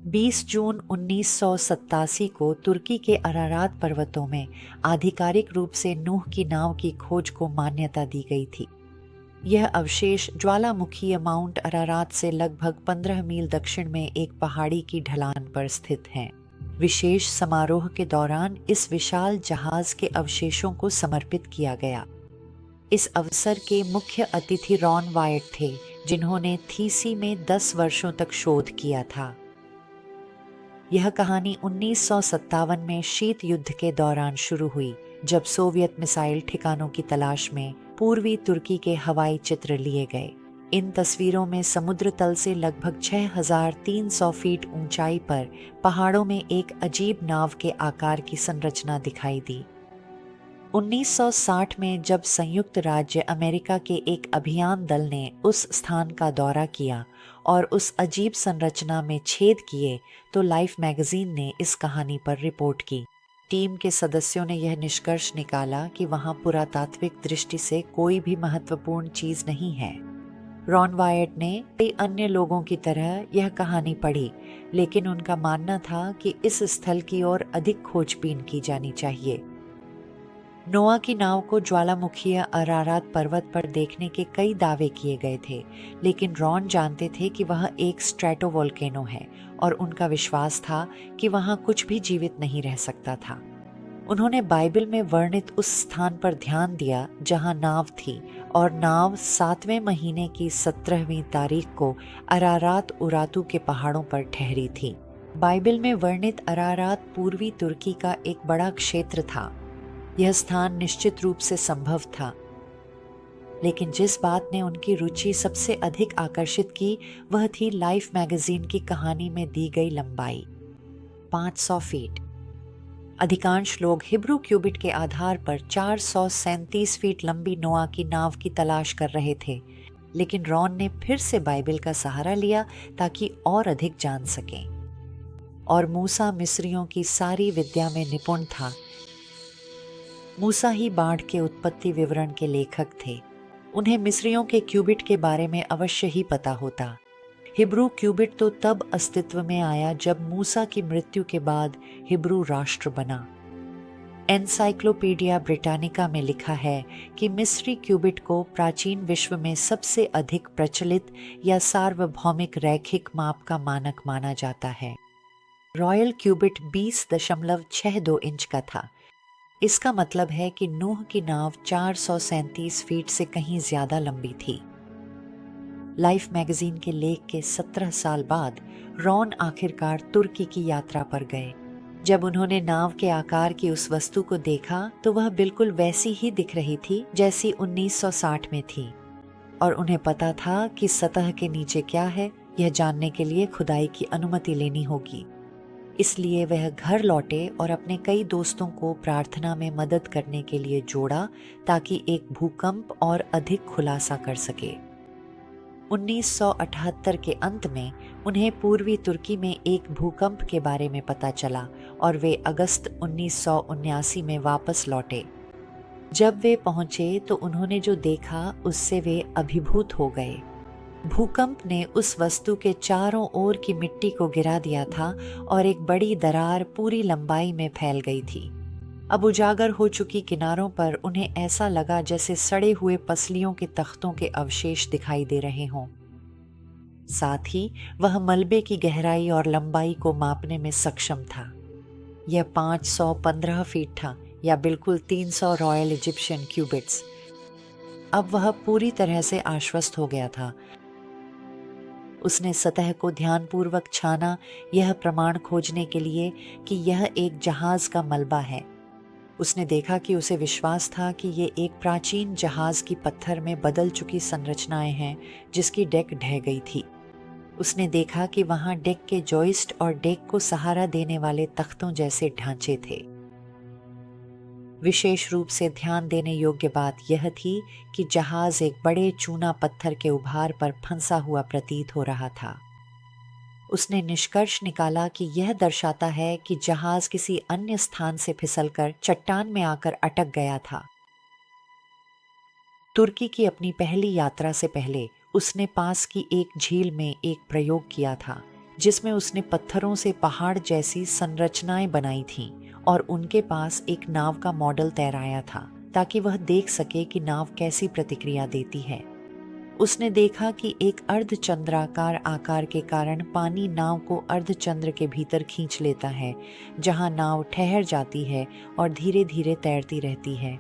20 जून 1987 को तुर्की के अरारात पर्वतों में आधिकारिक रूप से नूह की नाव की खोज को मान्यता दी गई थी। यह अवशेष ज्वालामुखीय माउंट अरारात से लगभग 15 मील दक्षिण में एक पहाड़ी की ढलान पर स्थित हैं। विशेष समारोह के दौरान इस विशाल जहाज के अवशेषों को समर्पित किया गया। इस अवसर के मुख्य अतिथि रॉन वायट थे, जिन्होंने थीसी में 10 वर्षों तक शोध किया था। यह कहानी 1957 में शीत युद्ध के दौरान शुरू हुई, जब सोवियत मिसाइल ठिकानों की तलाश में पूर्वी तुर्की के हवाई चित्र लिए गए। इन तस्वीरों में समुद्र तल से लगभग 6,300 फीट ऊंचाई पर पहाड़ों में एक अजीब नाव के आकार की संरचना दिखाई दी। 1960 में जब संयुक्त राज्य अमेरिका के एक अभियान दल ने उस स्थान का दौरा किया और उस अजीब संरचना में छेद किए, तो लाइफ मैगजीन ने इस कहानी पर रिपोर्ट की। टीम के सदस्यों ने यह निष्कर्ष निकाला कि वहां पुरातात्विक दृष्टि से कोई भी महत्वपूर्ण चीज नहीं है। रॉन वायट ने कई अन्य लोगों की तरह यह कहानी पढ़ी, लेकिन उनका मानना था कि इस स्थल की ओर अधिक खोजबीन की जानी चाहिए। नोआ की नाव को ज्वालामुखीय अरारात पर्वत पर देखने के कई दावे किए गए थे, लेकिन रॉन जानते थे कि वह एक स्ट्रेटोवोल्केनो है और उनका विश्वास था कि वहां कुछ भी जीवित नहीं रह सकता था। उन्होंने बाइबल में वर्णित उस स्थान पर ध्यान दिया जहां नाव थी, और नाव 7वें महीने की 17वीं तारीख को अरारात उरातू के पहाड़ों पर ठहरी थी। बाइबल में वर्णित अरारात पूर्वी तुर्की का एक बड़ा क्षेत्र था। यह स्थान निश्चित रूप से संभव था, लेकिन जिस बात ने उनकी रुचि सबसे अधिक आकर्षित की वह थी लाइफ मैगजीन की कहानी में दी गई लंबाई, 500 फीट। अधिकांश लोग हिब्रू क्यूबिट के आधार पर 437 फीट लंबी नोआ की नाव की तलाश कर रहे थे, लेकिन रॉन ने फिर से बाइबल का सहारा लिया ताकि और अधिक जान सकें। और मूसा मिस्रियों की सारी विद्या में निपुण था। मूसा ही बाढ़ के उत्पत्ति विवरण के लेखक थे। उन्हें मिस्रियों के क्यूबिट के बारे में अवश्य ही पता होता। हिब्रू क्यूबिट तो तब अस्तित्व में आया जब मूसा की मृत्यु के बाद हिब्रू राष्ट्र बना। एनसाइक्लोपीडिया ब्रिटानिका में लिखा है कि मिस्री क्यूबिट को प्राचीन विश्व में सबसे अधिक प्रचलित या सार्वभौमिक रैखिक माप का मानक माना जाता है। रॉयल क्यूबिट 20.62 इंच का था। इसका मतलब है कि नूह की नाव 437 फीट से कहीं ज्यादा लंबी थी। लाइफ मैगजीन के लेख के 17 साल बाद रॉन आखिरकार तुर्की की यात्रा पर गए। जब उन्होंने नाव के आकार की उस वस्तु को देखा तो वह बिल्कुल वैसी ही दिख रही थी जैसी 1960 में थी, और उन्हें पता था कि सतह के नीचे क्या है, यह जानने के लिए खुदाई की अनुमति लेनी होगी। इसलिए वह घर लौटे और अपने कई दोस्तों को प्रार्थना में मदद करने के लिए जोड़ा ताकि एक भूकंप और अधिक खुलासा कर सके। 1978 के अंत में उन्हें पूर्वी तुर्की में एक भूकंप के बारे में पता चला और वे अगस्त 1979 में वापस लौटे। जब वे पहुंचे तो उन्होंने जो देखा उससे वे अभिभूत हो गए। भूकंप ने उस वस्तु के चारों ओर की मिट्टी को गिरा दिया था और एक बड़ी दरार पूरी लंबाई में फैल गई थी। अब उजागर हो चुकी किनारों पर उन्हें ऐसा लगा जैसे सड़े हुए पसलियों के तख्तों के अवशेष दिखाई दे रहे हों। साथ ही वह मलबे की गहराई और लंबाई को मापने में सक्षम था। यह 515 फीट था, या बिल्कुल 300 रॉयल इजिप्शियन क्यूबिट्स। अब वह पूरी तरह से आश्वस्त हो गया था। उसने सतह को ध्यानपूर्वक छाना, यह प्रमाण खोजने के लिए कि यह एक जहाज का मलबा है। उसने देखा कि उसे विश्वास था कि ये एक प्राचीन जहाज की पत्थर में बदल चुकी संरचनाएं हैं जिसकी डेक ढह गई थी। उसने देखा कि वहां डेक के जॉइस्ट और डेक को सहारा देने वाले तख्तों जैसे ढांचे थे। विशेष रूप से ध्यान देने योग्य बात यह थी कि जहाज एक बड़े चूना पत्थर के उभार पर फंसा हुआ प्रतीत हो रहा था। उसने निष्कर्ष निकाला कि यह दर्शाता है कि जहाज किसी अन्य स्थान से फिसलकर चट्टान में आकर अटक गया था। तुर्की की अपनी पहली यात्रा से पहले उसने पास की एक झील में एक प्रयोग किया था, जिसमें उसने पत्थरों से पहाड़ जैसी संरचनाएं बनाई थीं और उनके पास एक नाव का मॉडल तैराया था ताकि वह देख सके कि नाव कैसी प्रतिक्रिया देती है। उसने देखा कि एक अर्धचंद्राकार आकार के कारण पानी नाव को अर्धचंद्र के भीतर खींच लेता है, जहां नाव ठहर जाती है और धीरे धीरे तैरती रहती है।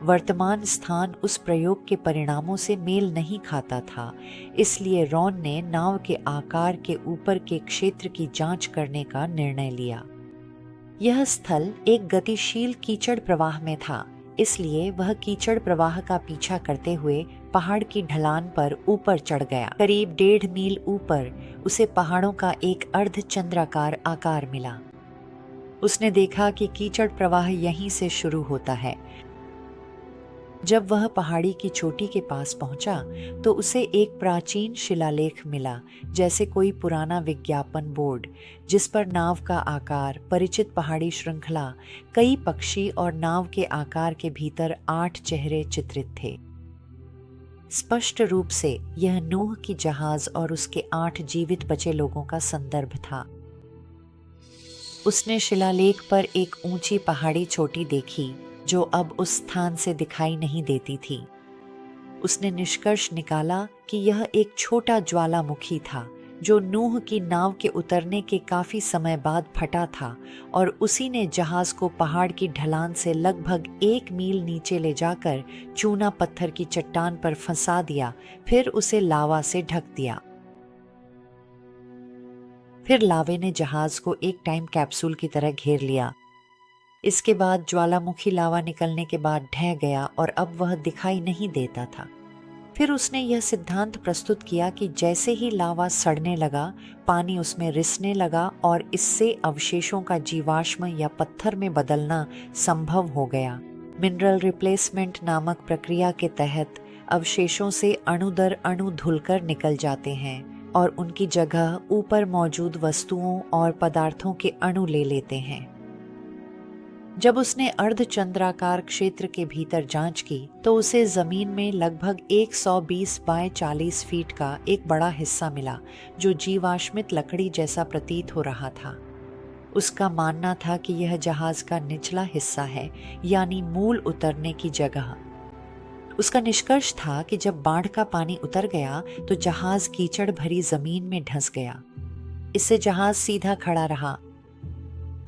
वर्तमान स्थान उस प्रयोग के परिणामों से मेल नहीं खाता था, इसलिए रॉन ने नाव के आकार के ऊपर के क्षेत्र की जांच करने का निर्णय लिया। यह स्थल एक गतिशील कीचड़ प्रवाह में था, इसलिए वह कीचड़ प्रवाह का पीछा करते हुए पहाड़ की ढलान पर ऊपर चढ़ गया। करीब 1.5 मील ऊपर उसे पहाड़ों का एक अर्धचंद्राकार आकार मिला। उसने देखा कि कीचड़ प्रवाह यहीं से शुरू होता है। जब वह पहाड़ी की चोटी के पास पहुंचा तो उसे एक प्राचीन शिलालेख मिला, जैसे कोई पुराना विज्ञापन बोर्ड, जिस पर नाव का आकार, परिचित पहाड़ी श्रृंखला, कई पक्षी और नाव के आकार के भीतर 8 चेहरे चित्रित थे। स्पष्ट रूप से यह नूह की जहाज और उसके 8 जीवित बचे लोगों का संदर्भ था। उसने शिलालेख पर एक ऊंची पहाड़ी चोटी देखी जो अब उस स्थान से दिखाई नहीं देती थी। उसने निष्कर्ष निकाला कि यह एक छोटा ज्वालामुखी था जो नूह की नाव के उतरने के काफी समय बाद फटा था और उसी ने जहाज को पहाड़ की ढलान से लगभग 1 मील नीचे ले जाकर चूना पत्थर की चट्टान पर फंसा दिया, फिर उसे लावा से ढक दिया। फिर लावे ने जहाज को एक टाइम कैप्सूल की तरह घेर लिया। इसके बाद ज्वालामुखी लावा निकलने के बाद ढह गया और अब वह दिखाई नहीं देता था। फिर उसने यह सिद्धांत प्रस्तुत किया कि जैसे ही लावा सड़ने लगा, पानी उसमें रिसने लगा और इससे अवशेषों का जीवाश्म या पत्थर में बदलना संभव हो गया। मिनरल रिप्लेसमेंट नामक प्रक्रिया के तहत अवशेषों से अणु दर अणु धुलकर निकल जाते हैं और उनकी जगह ऊपर मौजूद वस्तुओं और पदार्थों के अणु ले लेते हैं। जब उसने अर्धचंद्राकार क्षेत्र के भीतर जांच की तो उसे जमीन में लगभग 120 बाय 40 फीट का एक बड़ा हिस्सा मिला जो जीवाश्मित लकड़ी जैसा प्रतीत हो रहा था। उसका मानना था कि यह जहाज का निचला हिस्सा है, यानी मूल उतरने की जगह। उसका निष्कर्ष था कि जब बाढ़ का पानी उतर गया तो जहाज कीचड़ भरी जमीन में धंस गया। इससे जहाज सीधा खड़ा रहा।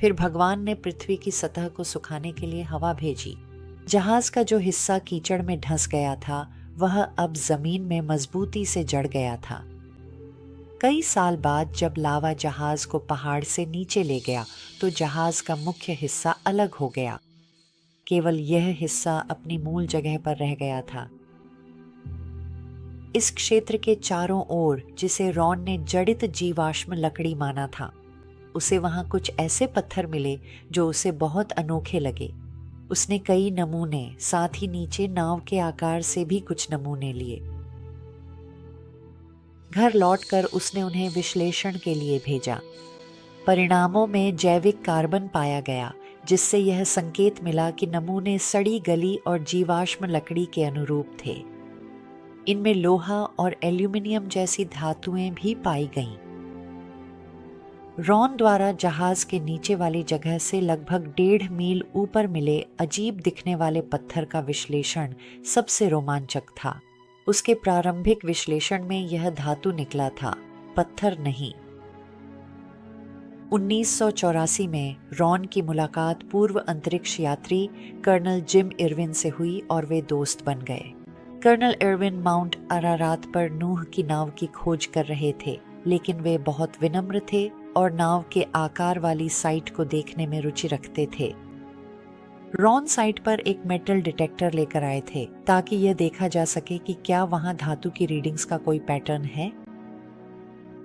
फिर भगवान ने पृथ्वी की सतह को सुखाने के लिए हवा भेजी। जहाज का जो हिस्सा कीचड़ में धंस गया था वह अब जमीन में मजबूती से जड़ गया था। कई साल बाद जब लावा जहाज को पहाड़ से नीचे ले गया तो जहाज का मुख्य हिस्सा अलग हो गया। केवल यह हिस्सा अपनी मूल जगह पर रह गया था। इस क्षेत्र के चारों ओर, जिसे रॉन ने जड़ित जीवाश्म लकड़ी माना था, उसे वहां कुछ ऐसे पत्थर मिले जो उसे बहुत अनोखे लगे। उसने कई नमूने, साथ ही नीचे नाव के आकार से भी कुछ नमूने लिए। घर लौटकर उसने उन्हें विश्लेषण के लिए भेजा। परिणामों में जैविक कार्बन पाया गया, जिससे यह संकेत मिला कि नमूने सड़ी गली और जीवाश्म लकड़ी के अनुरूप थे। इनमें लोहा और एल्यूमिनियम जैसी धातुएं भी पाई गईं। रॉन द्वारा जहाज के नीचे वाली जगह से लगभग 1.5 मील ऊपर मिले अजीब दिखने वाले पत्थर का विश्लेषण सबसे रोमांचक था। उसके प्रारंभिक विश्लेषण में यह धातु निकला था, पत्थर नहीं। 1984 में रॉन की मुलाकात पूर्व अंतरिक्ष यात्री कर्नल जिम इरविन से हुई और वे दोस्त बन गए। कर्नल इरविन माउंट अरारात पर नूह की नाव की खोज कर रहे थे, लेकिन वे बहुत विनम्र थे और नाव के आकार वाली साइट को देखने में रुचि रखते थे। रॉन साइट पर एक मेटल डिटेक्टर लेकर आए थे ताकि यह देखा जा सके कि क्या वहां धातु की रीडिंग्स का कोई पैटर्न है।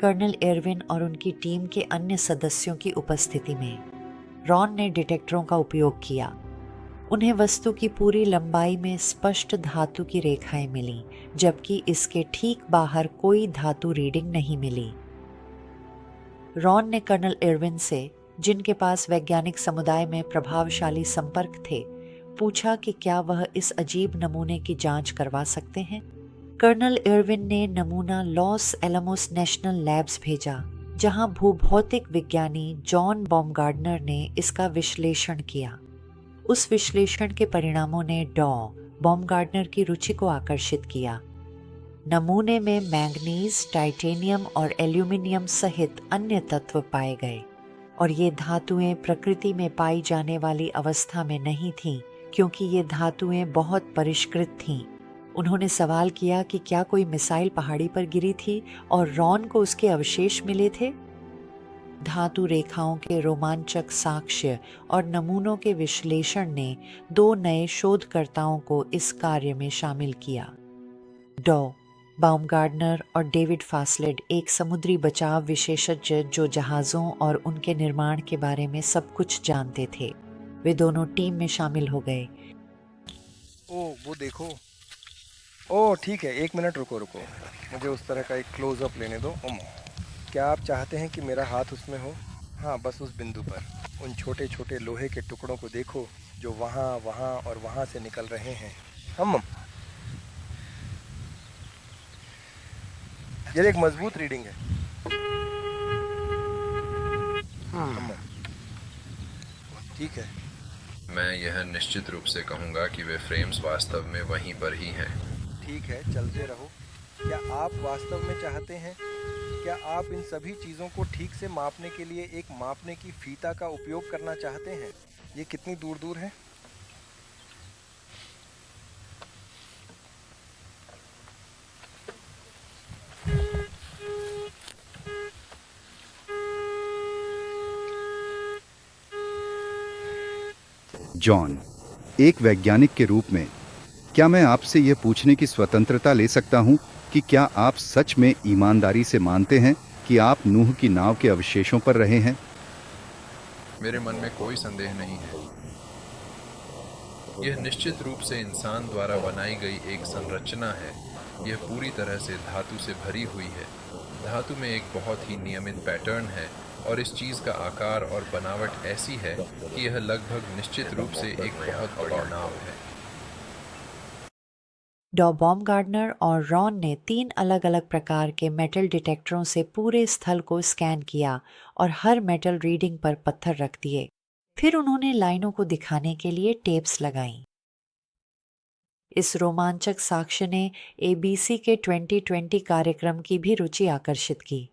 कर्नल इरविन और उनकी टीम के अन्य सदस्यों की उपस्थिति में रॉन ने डिटेक्टरों का उपयोग किया। उन्हें वस्तु की पूरी लंबाई में स्पष्ट धातु की रेखाएं मिलीं, जबकि इसके ठीक बाहर कोई धातु रीडिंग नहीं मिली। रॉन ने कर्नल इरविन से, जिनके पास वैज्ञानिक समुदाय में प्रभावशाली संपर्क थे, पूछा कि क्या वह इस अजीब नमूने की जांच करवा सकते हैं। कर्नल इरविन ने नमूना लॉस एलमोस नेशनल लैब्स भेजा, जहां भूभौतिक विज्ञानी जॉन बॉमगार्डनर ने इसका विश्लेषण किया। उस विश्लेषण के परिणामों ने बॉमगार्डनर की रुचि को आकर्षित किया। नमूने में मैंगनीज, टाइटेनियम और एल्यूमिनियम सहित अन्य तत्व पाए गए और ये धातुएं प्रकृति में पाई जाने वाली अवस्था में नहीं थीं, क्योंकि ये धातुएं बहुत परिष्कृत थीं। उन्होंने सवाल किया कि क्या कोई मिसाइल पहाड़ी पर गिरी थी और रॉन को उसके अवशेष मिले थे। धातु रेखाओं के रोमांचक साक्ष्य और नमूनों के विश्लेषण ने 2 नए शोधकर्ताओं को इस कार्य में शामिल किया। बाउमगार्डनर और डेविड फासलेट एक समुद्री बचाव विशेषज्ञ जो जहाज़ों और उनके निर्माण के बारे में सब कुछ जानते थे। वे दोनों टीम में शामिल हो गए। वो देखो। ओह ठीक है, 1 मिनट रुको, मुझे उस तरह का एक क्लोजअप लेने दो। क्या आप चाहते हैं कि मेरा हाथ उसमें हो? हाँ, बस उस बिंदु पर। उन छोटे छोटे लोहे के टुकड़ों को देखो जो वहाँ और वहाँ से निकल रहे हैं। ये एक मजबूत रीडिंग है। ठीक है। मैं यह निश्चित रूप से कहूँगा कि वे फ्रेम्स वास्तव में वहीं पर ही हैं। ठीक है, चलते रहो। क्या आप वास्तव में चाहते हैं? क्या आप इन सभी चीज़ों को ठीक से मापने के लिए एक मापने की फीता का उपयोग करना चाहते हैं? ये कितनी दूर दूर है? जॉन, एक वैज्ञानिक के रूप में क्या मैं आपसे यह पूछने की स्वतंत्रता ले सकता हूं कि क्या आप सच में ईमानदारी से मानते हैं कि आप नूह की नाव के अवशेषों पर रहे हैं? मेरे मन में कोई संदेह नहीं है। यह निश्चित रूप से इंसान द्वारा बनाई गई एक संरचना है। यह पूरी तरह से धातु से भरी हुई है। धातु में एक बहुत ही नियमित पैटर्न है और इस चीज़ का आकार और बनावट ऐसी है कि यह लगभग निश्चित रूप से एक बहुत बड़ी नाव है। बॉमगार्डनर और रॉन ने 3 अलग अलग प्रकार के मेटल डिटेक्टरों से पूरे स्थल को स्कैन किया और हर मेटल रीडिंग पर पत्थर रख दिए। फिर उन्होंने लाइनों को दिखाने के लिए टेप्स लगाईं। इस रोमांचक साक्ष्य ने ABC के 2020 कार्यक्रम की भी रुचि आकर्षित की।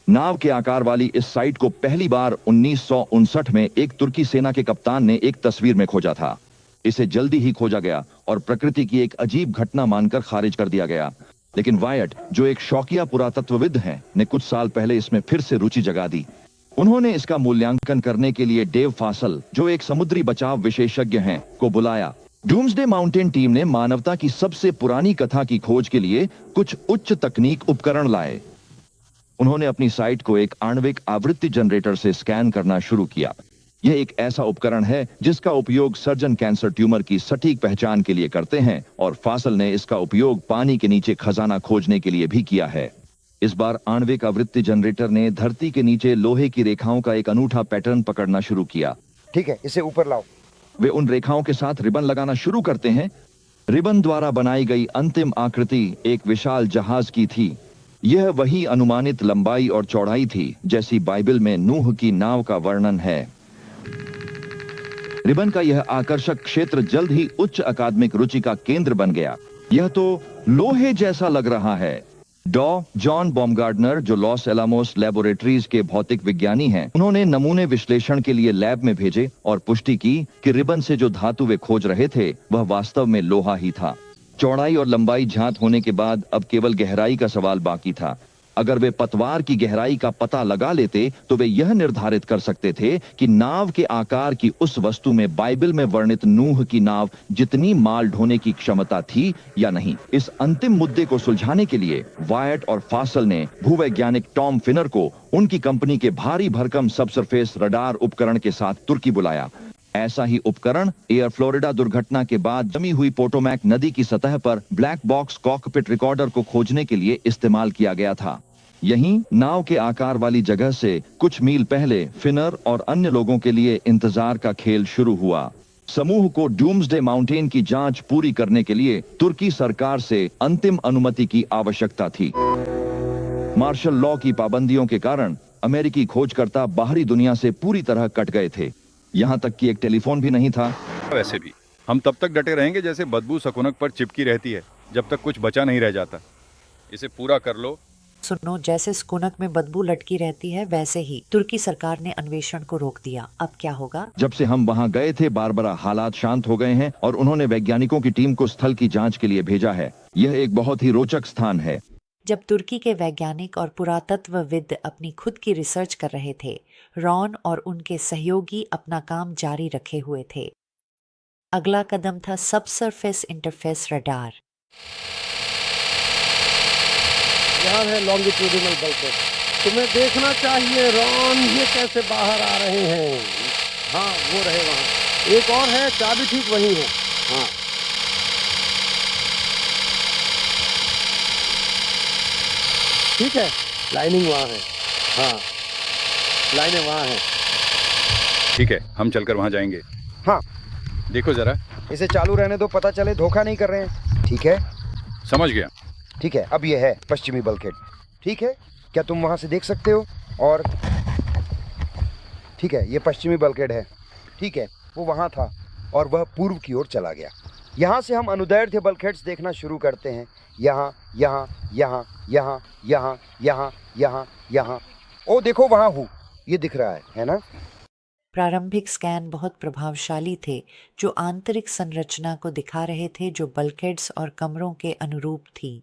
नाव के आकार वाली इस साइट को पहली बार 1959 में एक तुर्की सेना के कप्तान ने एक तस्वीर में खोजा था। इसे जल्दी ही खोजा गया और प्रकृति की एक अजीब घटना मानकर खारिज कर दिया गया। लेकिन वायट, जो एक शौकिया पुरातत्वविद हैं, ने कुछ साल पहले इसमें फिर से रुचि जगा दी। उन्होंने इसका मूल्यांकन करने के लिए डेव फासल, जो एक समुद्री बचाव विशेषज्ञ हैं, को बुलाया। डूम्सडे माउंटेन टीम ने मानवता की सबसे पुरानी कथा की खोज के लिए कुछ उच्च तकनीक उपकरण लाए। उन्होंने अपनी साइट को एक आणविक आवृत्ति जनरेटर से स्कैन करना शुरू किया। यह एक ऐसा उपकरण है जिसका उपयोग सर्जन कैंसर ट्यूमर की सटीक पहचान के लिए करते हैं और फासल ने इसका उपयोग पानी के नीचे खजाना खोजने के लिए भी किया है। इस बार आणविक आवृत्ति जनरेटर ने धरती के नीचे लोहे की रेखाओं का एक अनूठा पैटर्न पकड़ना शुरू किया। ठीक है, इसे ऊपर लाओ। वे उन रेखाओं के साथ रिबन लगाना शुरू करते हैं। रिबन द्वारा बनाई गई अंतिम आकृति एक विशाल जहाज की थी। यह वही अनुमानित लंबाई और चौड़ाई थी जैसी बाइबल में नूह की नाव का वर्णन है। रिबन का यह आकर्षक क्षेत्र जल्द ही उच्च अकादमिक रुचि का केंद्र बन गया। यह तो लोहे जैसा लग रहा है। जॉन बॉमगार्डनर, जो लॉस एलामोस लैबोरेटरीज के भौतिक विज्ञानी हैं, उन्होंने नमूने विश्लेषण के लिए लैब में भेजे और पुष्टि की कि रिबन से जो धातु वे खोज रहे थे वह वास्तव में लोहा ही था। चौड़ाई और लंबाई ज्ञात होने के बाद अब केवल गहराई का सवाल बाकी था। अगर वे पतवार की गहराई का पता लगा लेते तो वे यह निर्धारित कर सकते थे कि नाव के आकार की उस वस्तु में बाइबल में वर्णित नूह की नाव जितनी माल ढोने की क्षमता थी या नहीं। इस अंतिम मुद्दे को सुलझाने के लिए वायट और फासल ने भूवैज्ञानिक टॉम फिनर को उनकी कंपनी के भारी भरकम सबसरफेस रडार उपकरण के साथ तुर्की बुलाया। ऐसा ही उपकरण एयर फ्लोरिडा दुर्घटना के बाद जमी हुई पोटोमैक नदी की सतह पर ब्लैक बॉक्स कॉकपिट रिकॉर्डर को खोजने के लिए इस्तेमाल किया गया था। यहीं नाव के आकार वाली जगह से कुछ मील पहले फिनर और अन्य लोगों के लिए इंतजार का खेल शुरू हुआ। समूह को डूम्सडे माउंटेन की जांच पूरी करने के लिए तुर्की सरकार से अंतिम अनुमति की आवश्यकता थी। मार्शल लॉ की पाबंदियों के कारण अमेरिकी खोजकर्ता बाहरी दुनिया से पूरी तरह कट गए थे। यहां तक कि एक टेलीफोन भी नहीं था। वैसे भी हम तब तक डटे रहेंगे जैसे बदबू शकुनक पर चिपकी रहती है, जब तक कुछ बचा नहीं रह जाता। इसे पूरा कर लो। सुनो, जैसे स्कूनक में बदबू लटकी रहती है वैसे ही तुर्की सरकार ने अन्वेषण को रोक दिया। अब क्या होगा? जब से हम वहां गए थे बारबरा, हालात शांत हो गए हैं और उन्होंने वैज्ञानिकों की टीम को स्थल की जांच के लिए भेजा है। यह एक बहुत ही रोचक स्थान है। जब तुर्की के वैज्ञानिक और पुरातत्वविद अपनी खुद की रिसर्च कर रहे थे, रॉन और उनके सहयोगी अपना काम जारी रखे हुए थे। अगला कदम था सबसरफेस इंटरफेस रडार। यहाँ है लॉन्गिट्यूडिनल बल्कहेड। तुम्हें देखना चाहिए रॉन, ये कैसे बाहर आ रहे हैं। हाँ, वो रहे वहाँ। एक और है, चाबी ठीक वहीं है। हाँ, ठीक है, लाइनिंग वहाँ है। हाँ, लाइनें वहाँ हैं। ठीक है, हम चलकर वहां जाएंगे। हाँ, देखो जरा। इसे चालू रहने दो, पता चले धोखा नहीं कर रहे हैं। ठीक है, समझ गया। ठीक है, अब ये है पश्चिमी बल्कहेड। ठीक है, क्या तुम वहां से देख सकते हो? और ठीक है, ये पश्चिमी बल्कहेड है। ठीक है, वो वहां था और वह पूर्व की ओर चला गया। यहाँ से हम अनुदैर्ध्य बल्कहेड्स देखना शुरू करते हैं। यहाँ, यहाँ, यहाँ, यहाँ, यहाँ, यहाँ, यहाँ, यहाँ। ओ देखो, वहाँ हूँ, ये दिख रहा है ना? प्रारंभिक स्कैन बहुत प्रभावशाली थे, जो आंतरिक संरचना को दिखा रहे थे जो बल्कहेड्स और कमरों के अनुरूप थी।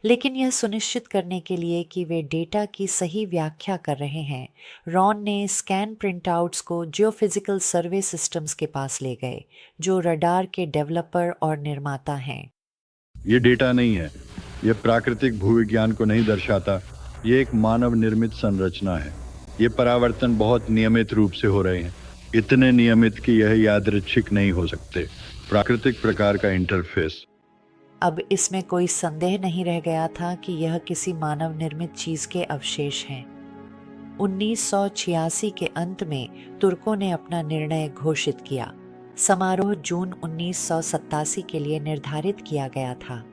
लेकिन यह सुनिश्चित करने के लिए कि वे डेटा की सही व्याख्या कर रहे हैं, रॉन ने स्कैन प्रिंटआउट्स को जियोफिजिकल सर्वे सिस्टम्स के पास ले गए, जो रडार के डेवलपर और निर्माता हैं। ये डेटा नहीं है, ये प्राकृतिक भूविज्ञान को नहीं दर्शाता। ये एक मानव निर्मित संरचना है। ये परावर्तन बहुत नियमित रूप से हो रहे हैं, इतने नियमित कि यह यादृच्छिक नहीं हो सकते। प्राकृतिक प्रकार का इंटरफेस। अब इसमें कोई संदेह नहीं रह गया था कि यह किसी मानव निर्मित चीज के अवशेष हैं। 1986 के अंत में तुर्कों ने अपना निर्णय घोषित किया। समारोह जून 1987 के लिए निर्धारित किया गया था।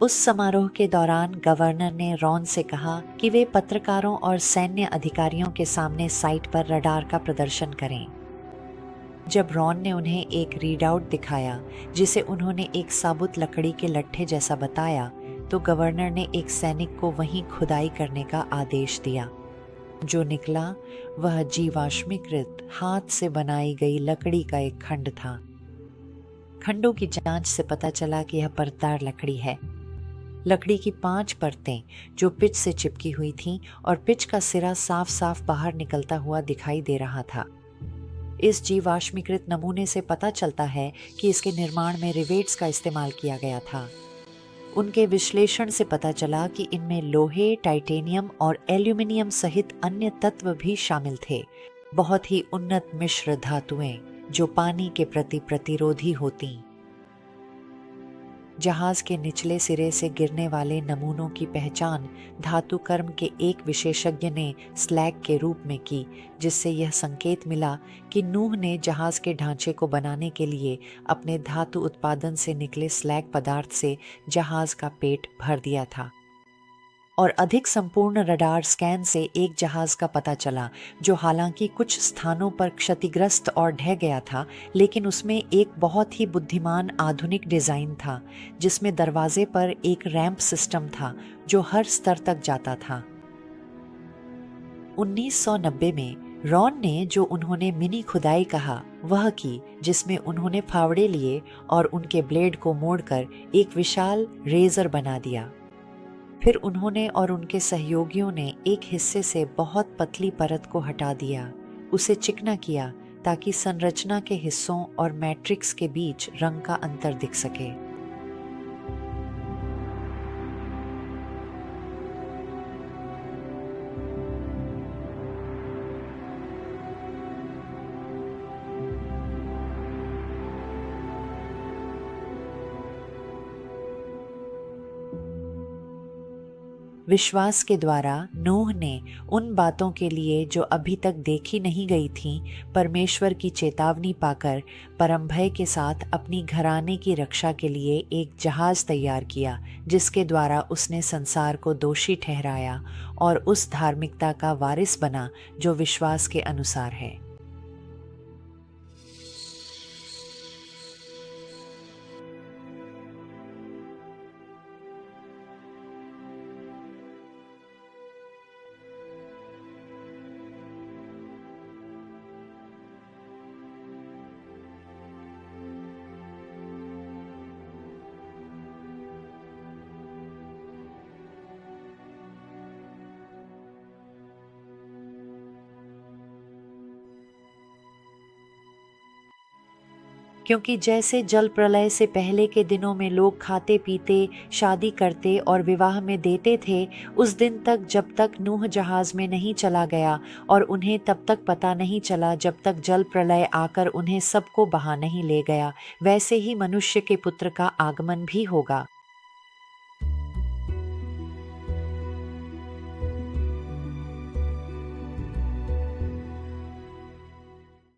उस समारोह के दौरान गवर्नर ने रॉन से कहा कि वे पत्रकारों और सैन्य अधिकारियों के सामने साइट पर रडार का प्रदर्शन करें। जब रॉन ने उन्हें एक रीडआउट दिखाया जिसे उन्होंने एक साबुत लकड़ी के लट्ठे जैसा बताया, तो गवर्नर ने एक सैनिक को वहीं खुदाई करने का आदेश दिया। जो निकला वह जीवाश्मीकृत हाथ से बनाई गई लकड़ी का एक खंड था। खंडों की जांच से पता चला कि यह परतदार लकड़ी है। लकड़ी की 5 परतें जो पिच से चिपकी हुई थीं और पिच का सिरा साफ साफ बाहर निकलता हुआ दिखाई दे रहा था। इस जीवाश्मीकृत नमूने से पता चलता है कि इसके निर्माण में रिवेट्स का इस्तेमाल किया गया था। उनके विश्लेषण से पता चला कि इनमें लोहे, टाइटेनियम और एल्यूमिनियम सहित अन्य तत्व भी शामिल थे। बहुत ही उन्नत मिश्र धातुएं जो पानी के प्रति प्रतिरोधी होती। जहाज के निचले सिरे से गिरने वाले नमूनों की पहचान धातु कर्म के एक विशेषज्ञ ने स्लैग के रूप में की, जिससे यह संकेत मिला कि नूह ने जहाज के ढांचे को बनाने के लिए अपने धातु उत्पादन से निकले स्लैग पदार्थ से जहाज का पेट भर दिया था। और अधिक संपूर्ण रडार स्कैन से एक जहाज का पता चला जो हालांकि कुछ स्थानों पर क्षतिग्रस्त और ढह गया था, लेकिन उसमें एक बहुत ही बुद्धिमान आधुनिक डिजाइन था, जिसमें दरवाजे पर एक रैंप सिस्टम था जो हर स्तर तक जाता था। 1990 में रॉन ने जो उन्होंने मिनी खुदाई कहा वह की, जिसमें उन्होंने फावड़े लिए और उनके ब्लेड को मोड़कर एक विशाल रेजर बना दिया। फिर उन्होंने और उनके सहयोगियों ने एक हिस्से से बहुत पतली परत को हटा दिया, उसे चिकना किया ताकि संरचना के हिस्सों और मैट्रिक्स के बीच रंग का अंतर दिख सके। विश्वास के द्वारा नूह ने उन बातों के लिए जो अभी तक देखी नहीं गई थीं, परमेश्वर की चेतावनी पाकर परम भय के साथ अपनी घराने की रक्षा के लिए एक जहाज तैयार किया, जिसके द्वारा उसने संसार को दोषी ठहराया और उस धार्मिकता का वारिस बना जो विश्वास के अनुसार है। क्योंकि जैसे जल प्रलय से पहले के दिनों में लोग खाते पीते, शादी करते और विवाह में देते थे, उस दिन तक जब तक नूह जहाज में नहीं चला गया और उन्हें तब तक पता नहीं चला जब तक जल प्रलय आकर उन्हें सबको बहा नहीं ले गया, वैसे ही मनुष्य के पुत्र का आगमन भी होगा।